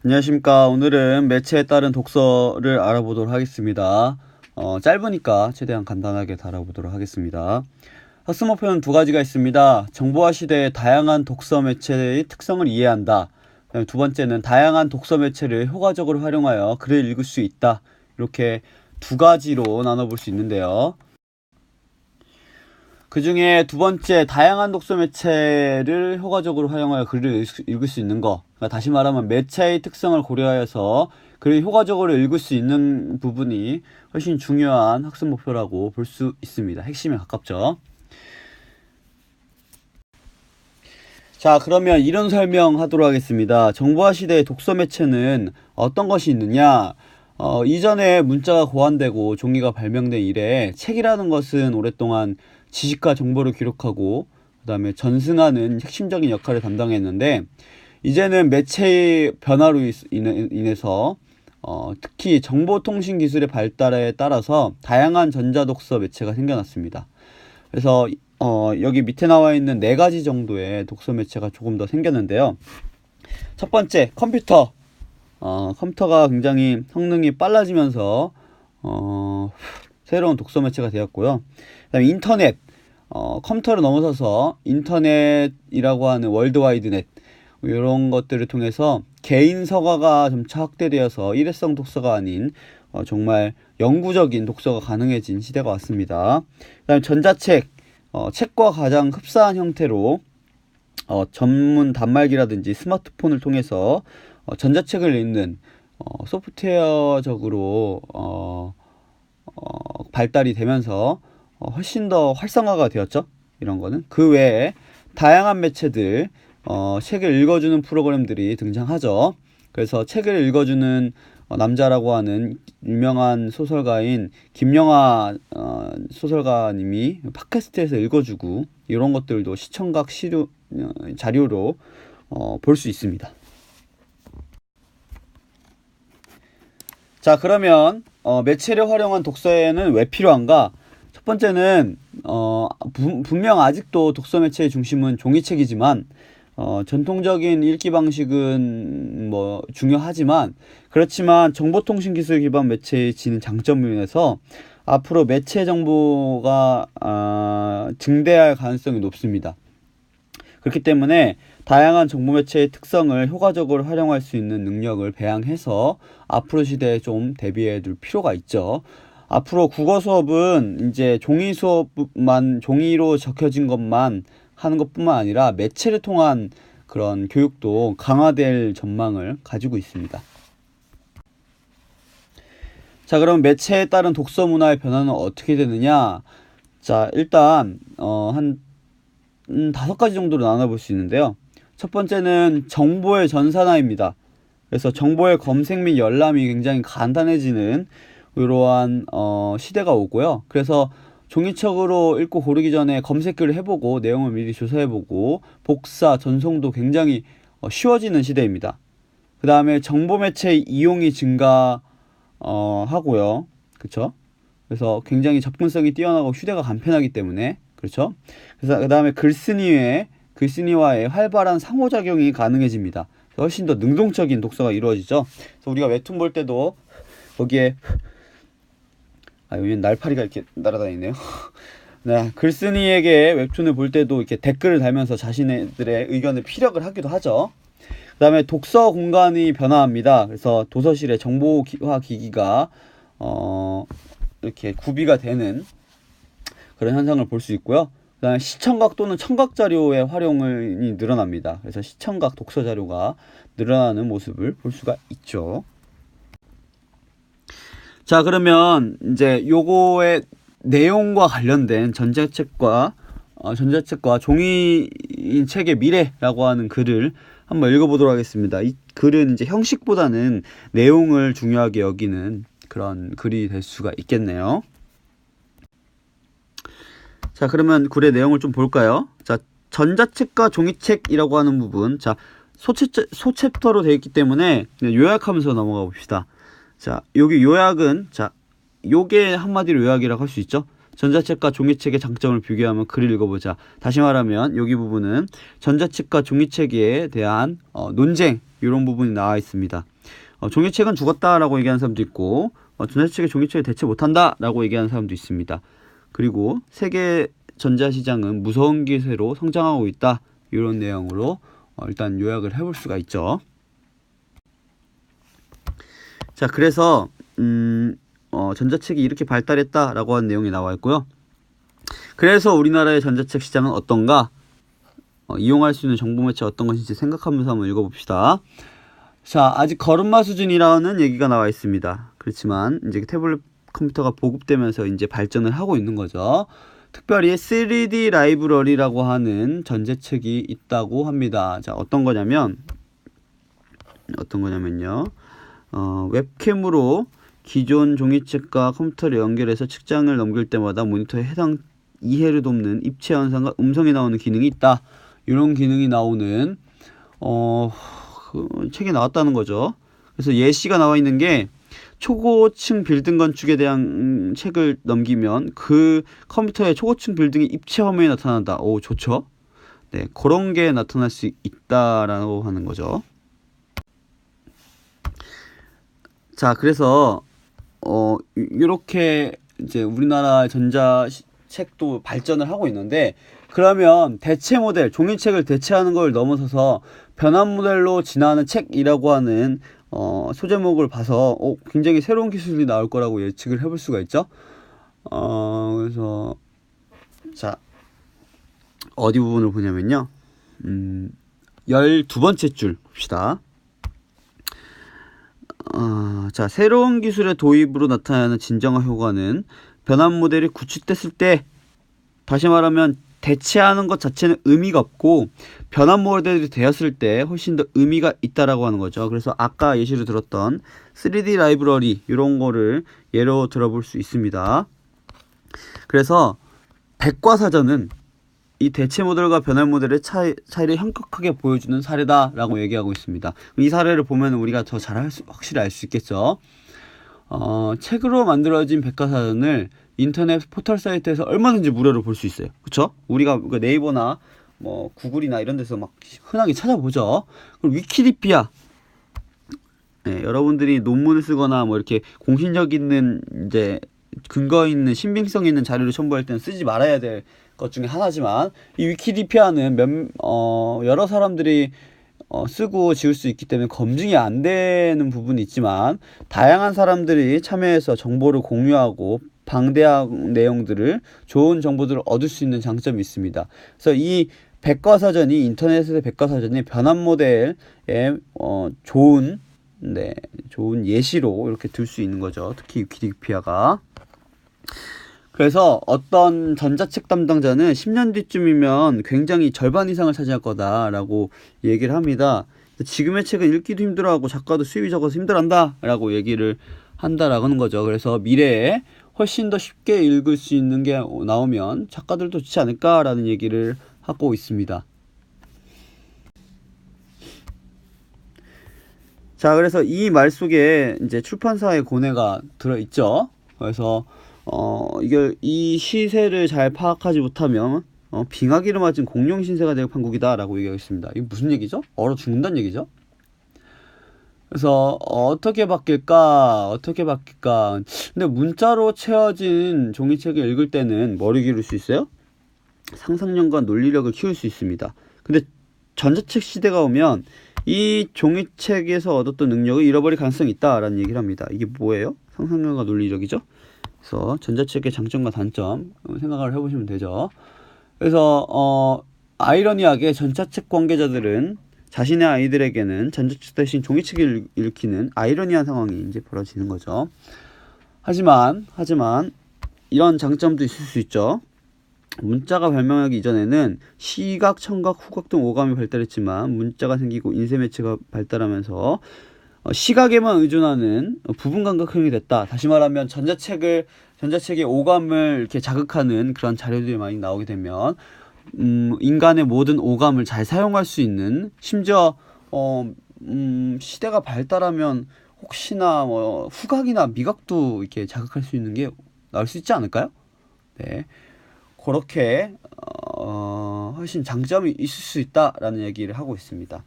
안녕하십니까. 오늘은 매체에 따른 독서를 알아보도록 하겠습니다. 짧으니까 최대한 간단하게 다뤄보도록 하겠습니다. 학습 목표는 두 가지가 있습니다. 정보화 시대의 다양한 독서 매체의 특성을 이해한다. 두 번째는 다양한 독서 매체를 효과적으로 활용하여 글을 읽을 수 있다. 이렇게 두 가지로 나눠볼 수 있는데요. 그 중에 두 번째, 다양한 독서 매체를 효과적으로 활용하여 글을 읽을 수 있는 거. 그러니까 다시 말하면 매체의 특성을 고려하여서 글을 효과적으로 읽을 수 있는 부분이 훨씬 중요한 학습 목표라고 볼 수 있습니다. 핵심에 가깝죠. 자, 그러면 이런 설명하도록 하겠습니다. 정보화 시대의 독서 매체는 어떤 것이 있느냐? 이전에 문자가 고안되고 종이가 발명된 이래 책이라는 것은 오랫동안 지식과 정보를 기록하고 그 다음에 전승하는 핵심적인 역할을 담당했는데, 이제는 매체의 변화로 인해서 특히 정보통신 기술의 발달에 따라서 다양한 전자독서 매체가 생겨났습니다. 그래서 여기 밑에 나와 있는 네 가지 정도의 독서 매체가 조금 더 생겼는데요. 첫 번째, 컴퓨터. 컴퓨터가 굉장히 성능이 빨라지면서 새로운 독서 매체가 되었고요. 그다음에 인터넷, 컴퓨터를 넘어서서 인터넷이라고 하는 월드와이드넷, 이런 것들을 통해서 개인 서가가 점차 확대되어서 일회성 독서가 아닌 정말 영구적인 독서가 가능해진 시대가 왔습니다. 그다음에 전자책, 책과 가장 흡사한 형태로 전문 단말기라든지 스마트폰을 통해서 전자책을 읽는 소프트웨어적으로 발달이 되면서 훨씬 더 활성화가 되었죠. 이런 거는. 그 외에 다양한 매체들, 책을 읽어주는 프로그램들이 등장하죠. 그래서 책을 읽어주는 남자라고 하는 유명한 소설가인 김영하 소설가님이 팟캐스트에서 읽어주고, 이런 것들도 시청각 자료로 볼 수 있습니다. 자, 그러면 매체를 활용한 독서에는 왜 필요한가? 첫 번째는 분명 아직도 독서 매체의 중심은 종이책이지만 전통적인 읽기 방식은 뭐 중요하지만, 그렇지만 정보통신 기술 기반 매체의 지닌 장점으로 인해서 앞으로 매체 정보가 증대할 가능성이 높습니다. 그렇기 때문에 다양한 정보 매체의 특성을 효과적으로 활용할 수 있는 능력을 배양해서 앞으로 시대에 좀 대비해 둘 필요가 있죠. 앞으로 국어 수업은 이제 종이로 적혀진 것만 하는 것뿐만 아니라 매체를 통한 그런 교육도 강화될 전망을 가지고 있습니다. 자, 그럼 매체에 따른 독서 문화의 변화는 어떻게 되느냐? 자, 일단 한 5가지 정도로 나눠볼 수 있는데요. 첫 번째는 정보의 전산화입니다. 그래서 정보의 검색 및 열람이 굉장히 간단해지는 이러한 시대가 오고요. 그래서 종이책으로 읽고 고르기 전에 검색을 해보고 내용을 미리 조사해보고 복사, 전송도 굉장히 쉬워지는 시대입니다. 그 다음에 정보 매체의 이용이 증가하고요. 그렇죠? 그래서 굉장히 접근성이 뛰어나고 휴대가 간편하기 때문에, 그렇죠? 그래서 그 다음에 글쓴이와의 활발한 상호작용이 가능해집니다. 훨씬 더 능동적인 독서가 이루어지죠. 그래서 우리가 웹툰 볼 때도 거기에 여기 날파리가 이렇게 날아다니네요. 네, 글쓴이에게 웹툰을 볼 때도 이렇게 댓글을 달면서 자신들의 의견을 피력을 하기도 하죠. 그 다음에 독서 공간이 변화합니다. 그래서 도서실에 정보화 기기가 이렇게 구비가 되는 그런 현상을 볼 수 있고요. 그 다음에 시청각 또는 청각 자료의 활용이 늘어납니다. 그래서 시청각 독서 자료가 늘어나는 모습을 볼 수가 있죠. 자, 그러면 이제 요거의 내용과 관련된 전자책과 종이책의 미래라고 하는 글을 한번 읽어보도록 하겠습니다. 이 글은 이제 형식보다는 내용을 중요하게 여기는 그런 글이 될 수가 있겠네요. 자, 그러면 글의 내용을 좀 볼까요? 자, 전자책과 종이책이라고 하는 부분. 자, 소챕터로 되어 있기 때문에 요약하면서 넘어가 봅시다. 자, 여기 요약은, 자, 요게 한마디로 요약이라고 할 수 있죠. 전자책과 종이책의 장점을 비교하면 글을 읽어보자. 다시 말하면 여기 부분은 전자책과 종이책에 대한 논쟁, 이런 부분이 나와 있습니다. 종이책은 죽었다라고 얘기하는 사람도 있고 전자책의 종이책을 대체 못한다라고 얘기하는 사람도 있습니다. 그리고 세계 전자시장은 무서운 기세로 성장하고 있다. 이런 내용으로 일단 요약을 해볼 수가 있죠. 자, 그래서 전자책이 이렇게 발달했다라고 하는 내용이 나와 있고요. 그래서 우리나라의 전자책 시장은 어떤가? 이용할 수 있는 정보 매체 어떤 것인지 생각하면서 한번 읽어봅시다. 자, 아직 걸음마 수준이라는 얘기가 나와 있습니다. 그렇지만 이제 태블릿 컴퓨터가 보급되면서 이제 발전을 하고 있는 거죠. 특별히 3D 라이브러리라고 하는 전자책이 있다고 합니다. 자, 어떤 거냐면요. 웹캠으로 기존 종이책과 컴퓨터를 연결해서 책장을 넘길 때마다 모니터에 해당 이해를 돕는 입체 현상과 음성이 나오는 기능이 있다. 이런 기능이 나오는 그 책이 나왔다는 거죠. 그래서 예시가 나와 있는 게 초고층 빌딩 건축에 대한 책을 넘기면 그 컴퓨터의 초고층 빌딩의 입체 화면이 나타난다. 오, 좋죠? 네, 그런 게 나타날 수 있다라고 하는 거죠. 자, 그래서 이렇게 이제 우리나라 전자책도 발전을 하고 있는데, 그러면 대체 모델, 종이책을 대체하는 걸 넘어서서 변환 모델로 진화하는 책이라고 하는 소제목을 봐서 굉장히 새로운 기술이 나올 거라고 예측을 해볼 수가 있죠. 그래서 자, 어디 부분을 보냐면요. 12번째 줄 봅시다. 자, 새로운 기술의 도입으로 나타나는 진정한 효과는 변환 모델이 구축됐을 때, 다시 말하면 대체하는 것 자체는 의미가 없고 변환 모델이 되었을 때 훨씬 더 의미가 있다라고 하는 거죠. 그래서 아까 예시로 들었던 3D 라이브러리 이런 거를 예로 들어볼 수 있습니다. 그래서 백과사전은 이 대체 모델과 변환 모델의 차이를 현격하게 보여주는 사례다라고 얘기하고 있습니다. 이 사례를 보면 우리가 더 확실히 알 수 있겠죠. 책으로 만들어진 백과사전을 인터넷 포털 사이트에서 얼마든지 무료로 볼 수 있어요. 그쵸? 우리가 네이버나 뭐 구글이나 이런 데서 막 흔하게 찾아보죠. 그리고 위키디피아. 네, 여러분들이 논문을 쓰거나 뭐 이렇게 공신력 있는 이제 근거 있는 신빙성 있는 자료를 첨부할 때는 쓰지 말아야 될 것 중에 하나지만, 이 위키디피아는 여러 사람들이 쓰고 지울 수 있기 때문에 검증이 안 되는 부분이 있지만, 다양한 사람들이 참여해서 정보를 공유하고 방대한 내용들을, 좋은 정보들을 얻을 수 있는 장점이 있습니다. 그래서 이 백과사전이, 인터넷의 백과사전이 변환 모델의 좋은 예시로 이렇게 들 수 있는 거죠. 특히 위키디피아가. 그래서 어떤 전자책 담당자는 10년 뒤쯤이면 굉장히 절반 이상을 차지할 거다라고 얘기를 합니다. 지금의 책은 읽기도 힘들어하고 작가도 수입이 적어서 힘들어한다 라고 얘기를 한다라고 하는 거죠. 그래서 미래에 훨씬 더 쉽게 읽을 수 있는 게 나오면 작가들도 좋지 않을까라는 얘기를 하고 있습니다. 자, 그래서 이 말 속에 이제 출판사의 고뇌가 들어있죠. 그래서 이 시세를 잘 파악하지 못하면 빙하기를 맞은 공룡 신세가 될 판국이다 라고 얘기하겠습니다. 이게 무슨 얘기죠? 얼어 죽는다는 얘기죠? 그래서 어떻게 바뀔까? 근데 문자로 채워진 종이책을 읽을 때는 머리 기를 수 있어요? 상상력과 논리력을 키울 수 있습니다. 근데 전자책 시대가 오면 이 종이책에서 얻었던 능력을 잃어버릴 가능성이 있다라는 얘기를 합니다. 이게 뭐예요? 상상력과 논리력이죠. 그래서 전자책의 장점과 단점 생각을 해보시면 되죠. 그래서 아이러니하게 전자책 관계자들은 자신의 아이들에게는 전자책 대신 종이책을 일으키는 아이러니한 상황이 이제 벌어지는 거죠. 하지만 이런 장점도 있을 수 있죠. 문자가 발명하기 이전에는 시각, 청각, 후각 등 오감이 발달했지만 문자가 생기고 인쇄매체가 발달하면서 시각에만 의존하는 부분 감각형이 됐다. 다시 말하면 전자책의 오감을 이렇게 자극하는 그런 자료들이 많이 나오게 되면 인간의 모든 오감을 잘 사용할 수 있는, 심지어 시대가 발달하면 혹시나 뭐 후각이나 미각도 이렇게 자극할 수 있는 게 나올 수 있지 않을까요? 네, 그렇게 훨씬 장점이 있을 수 있다라는 얘기를 하고 있습니다.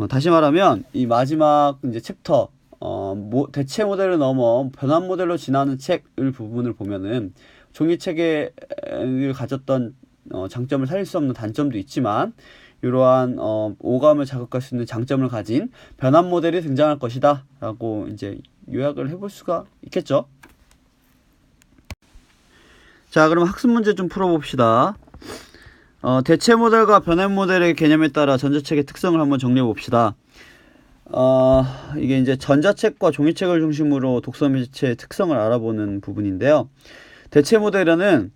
다시 말하면 이 마지막 이제 챕터 대체 모델을 넘어 변환 모델로 진화하는 책을 부분을 보면은 종이책을 가졌던 장점을 살릴 수 없는 단점도 있지만 이러한 오감을 자극할 수 있는 장점을 가진 변환 모델이 등장할 것이다 라고 이제 요약을 해볼 수가 있겠죠. 자, 그럼 학습 문제 좀 풀어봅시다. 대체 모델과 변환 모델의 개념에 따라 전자책의 특성을 한번 정리해 봅시다. 이게 이제 전자책과 종이책을 중심으로 독서 매체의 특성을 알아보는 부분인데요. 대체 모델은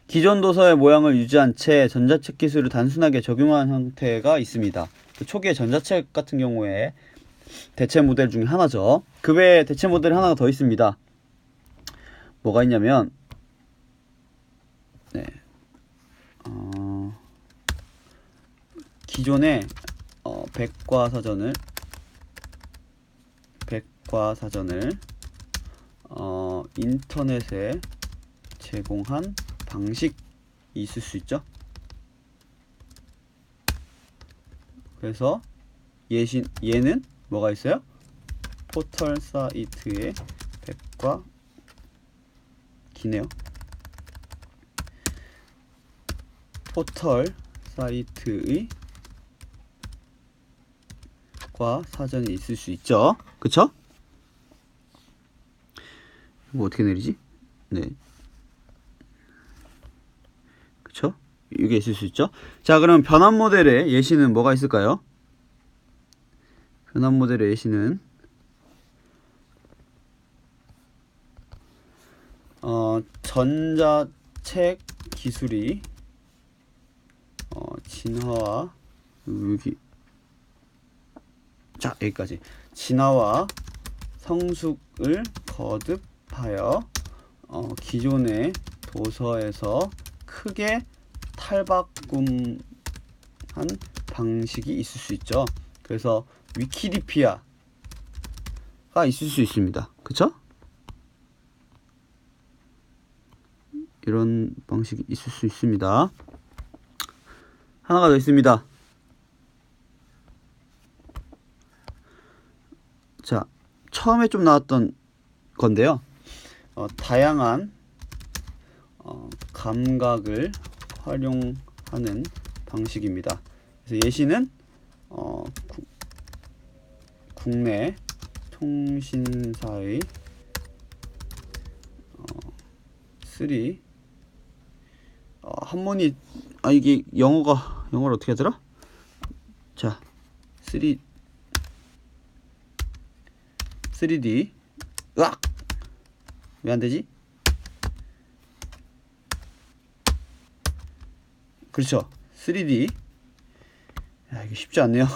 기존 도서의 모양을 유지한 채 전자책 기술을 단순하게 적용한 형태가 있습니다. 초기의 전자책 같은 경우에 대체 모델 중에 하나죠. 그 외에 대체 모델이 하나가 더 있습니다. 뭐가 있냐면 기존의 백과사전을 인터넷에 제공한 방식이 있을 수 있죠. 그래서 얘는 뭐가 있어요? 포털 사이트의 백과 기네요. 포털 사이트의 과 사전이 있을 수 있죠. 그쵸? 이거 어떻게 내리지? 네. 그쵸? 이게 있을 수 있죠. 자, 그럼 변환 모델의 예시는 뭐가 있을까요? 변환 모델의 예시는 전자책 기술이 진화와 여기까지 진화와 성숙을 거듭하여 기존의 도서에서 크게 탈바꿈한 방식이 있을 수 있죠. 그래서 위키디피아가 있을 수 있습니다. 그쵸? 이런 방식이 있을 수 있습니다. 하나가 더 있습니다. 자, 처음에 좀 나왔던 건데요. 다양한 감각을 활용하는 방식입니다. 그래서 예시는 국내 통신사의 한문이 이게 영어를 어떻게 하더라? 자, 3D 으악! 왜 안 되지? 그렇죠. 3D. 이게 쉽지 않네요.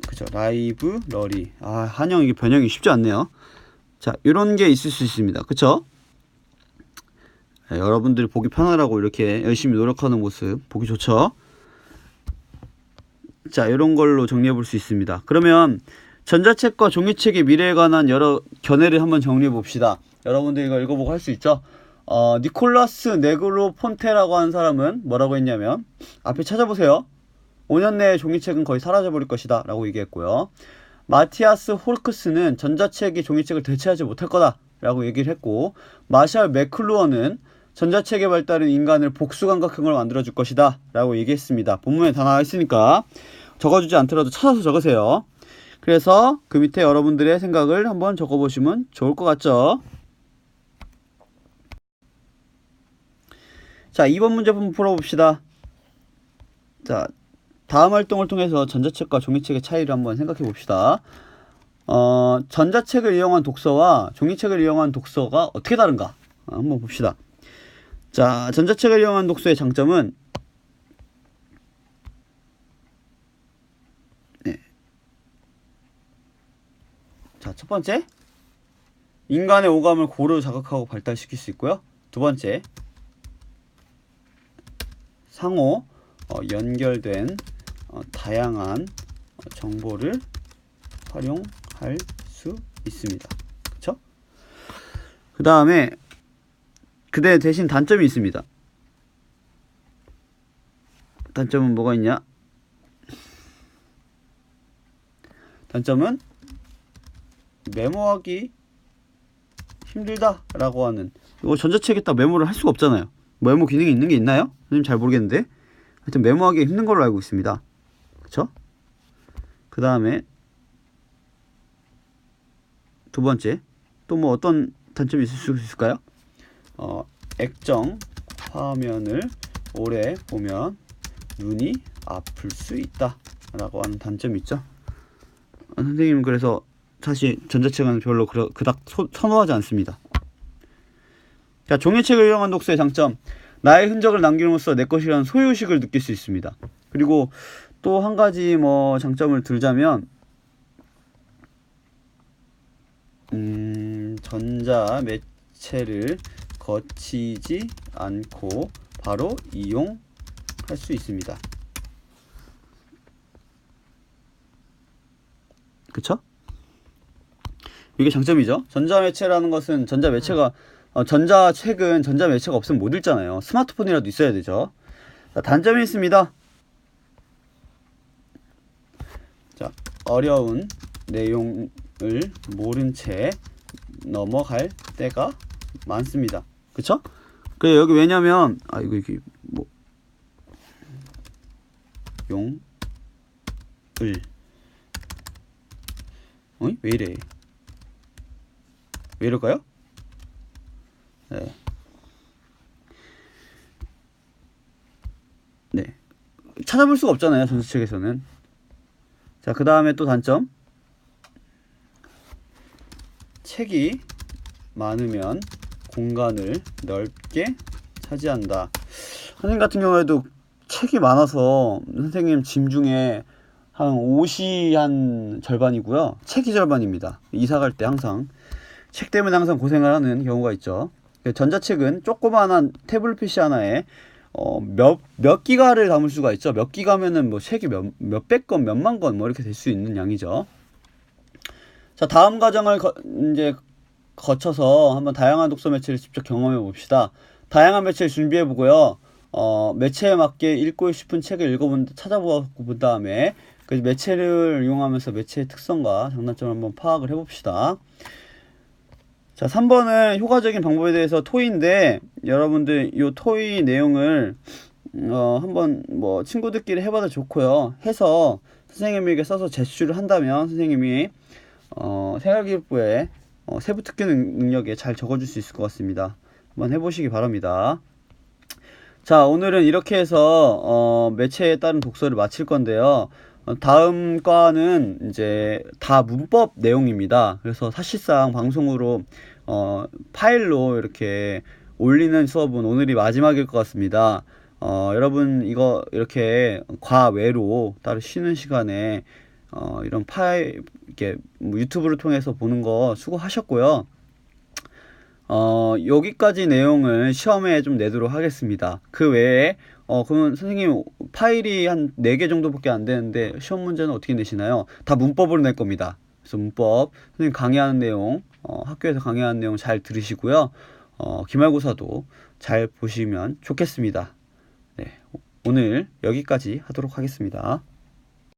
그죠. 라이브러리. 한영 이게 변형이 쉽지 않네요. 자, 이런 게 있을 수 있습니다. 그쵸? 여러분들이 보기 편하라고 이렇게 열심히 노력하는 모습 보기 좋죠? 자, 이런 걸로 정리해 볼 수 있습니다. 그러면 전자책과 종이책의 미래에 관한 여러 견해를 한번 정리해 봅시다. 여러분들 이거 읽어보고 할 수 있죠? 니콜라스 네그로폰테라고 하는 사람은 뭐라고 했냐면, 앞에 찾아보세요. 5년 내에 종이책은 거의 사라져버릴 것이다 라고 얘기했고요. 마티아스 홀크스는 전자책이 종이책을 대체하지 못할 거다 라고 얘기를 했고, 마샬 맥클루어는 전자책의 발달은 인간을 복수감각형으로 만들어줄 것이다 라고 얘기했습니다. 본문에 다 나와 있으니까 적어주지 않더라도 찾아서 적으세요. 그래서 그 밑에 여러분들의 생각을 한번 적어보시면 좋을 것 같죠? 자, 2번 문제 한번 풀어봅시다. 자, 다음 활동을 통해서 전자책과 종이책의 차이를 한번 생각해 봅시다. 전자책을 이용한 독서와 종이책을 이용한 독서가 어떻게 다른가? 한번 봅시다. 자, 전자책을 이용한 독서의 장점은 자, 첫 번째, 인간의 오감을 고루 자극하고 발달시킬 수 있고요. 두 번째, 상호 연결된 다양한 정보를 활용할 수 있습니다. 그쵸? 그 다음에 그대 대신 단점이 있습니다. 단점은 뭐가 있냐? 단점은 메모하기 힘들다라고 하는, 이거 전자책에다 메모를 할 수가 없잖아요. 메모 기능이 있는 게 있나요? 선생님 잘 모르겠는데 하여튼 메모하기 힘든 걸로 알고 있습니다. 그쵸? 그 다음에 두 번째, 또 뭐 어떤 단점이 있을 수 있을까요? 액정 화면을 오래 보면 눈이 아플 수 있다 라고 하는 단점이 있죠. 선생님은 그래서 사실 전자책은 별로 그닥 선호하지 않습니다. 자, 종이책을 이용한 독서의 장점. 나의 흔적을 남김으로써 내 것이라는 소유의식을 느낄 수 있습니다. 그리고 또 한 가지 뭐 장점을 들자면 전자 매체를 거치지 않고 바로 이용할 수 있습니다. 그쵸? 이게 장점이죠. 전자매체라는 것은 전자책은 전자매체가 없으면 못 읽잖아요. 스마트폰이라도 있어야 되죠. 자, 단점이 있습니다. 자, 어려운 내용을 모른 채 넘어갈 때가 많습니다. 그쵸? 그래, 여기 왜냐면 이게 뭐 용을 왜 이래? 왜 이럴까요? 네. 네. 찾아볼 수가 없잖아요, 전자책에서는. 자, 그 다음에 또 단점. 책이 많으면 공간을 넓게 차지한다. 선생님 같은 경우에도 책이 많아서 선생님 짐 중에 한 옷이 한 절반이고요. 책이 절반입니다. 이사 갈 때 항상 책 때문에 항상 고생을 하는 경우가 있죠. 전자책은 조그마한 태블릿 PC 하나에 몇 기가를 담을 수가 있죠. 몇 기가면은 뭐 책이 몇백 권, 몇만 권 뭐 이렇게 될 수 있는 양이죠. 자, 다음 과정을 이제 거쳐서 한번 다양한 독서 매체를 직접 경험해 봅시다. 다양한 매체를 준비해 보고요. 매체에 맞게 읽고 싶은 책을 찾아보고 본 다음에 그 매체를 이용하면서 매체의 특성과 장단점을 한번 파악을 해봅시다. 자, 3번은 효과적인 방법에 대해서 토의인데, 여러분들 이 토의 내용을 한번 뭐 친구들끼리 해봐도 좋고요. 해서 선생님에게 써서 제출을 한다면 선생님이 생활기록부에 세부 특기 능력에 잘 적어줄 수 있을 것 같습니다. 한번 해보시기 바랍니다. 자, 오늘은 이렇게 해서 매체에 따른 독서를 마칠 건데요. 다음 과는 이제 다 문법 내용입니다. 그래서 사실상 방송으로 파일로 이렇게 올리는 수업은 오늘이 마지막일 것 같습니다. 여러분 이거 이렇게 과외로 따로 쉬는 시간에 이런 파일 이렇게 뭐 유튜브를 통해서 보는 거 수고하셨고요. 여기까지 내용을 시험에 좀 내도록 하겠습니다. 그 외에 그러면 선생님 파일이 한 4개 정도밖에 안 되는데 시험 문제는 어떻게 내시나요? 다 문법으로 낼 겁니다. 그래서 문법 선생님 강의하는 내용 학교에서 강의하는 내용 잘 들으시고요. 기말고사도 잘 보시면 좋겠습니다. 네, 오늘 여기까지 하도록 하겠습니다.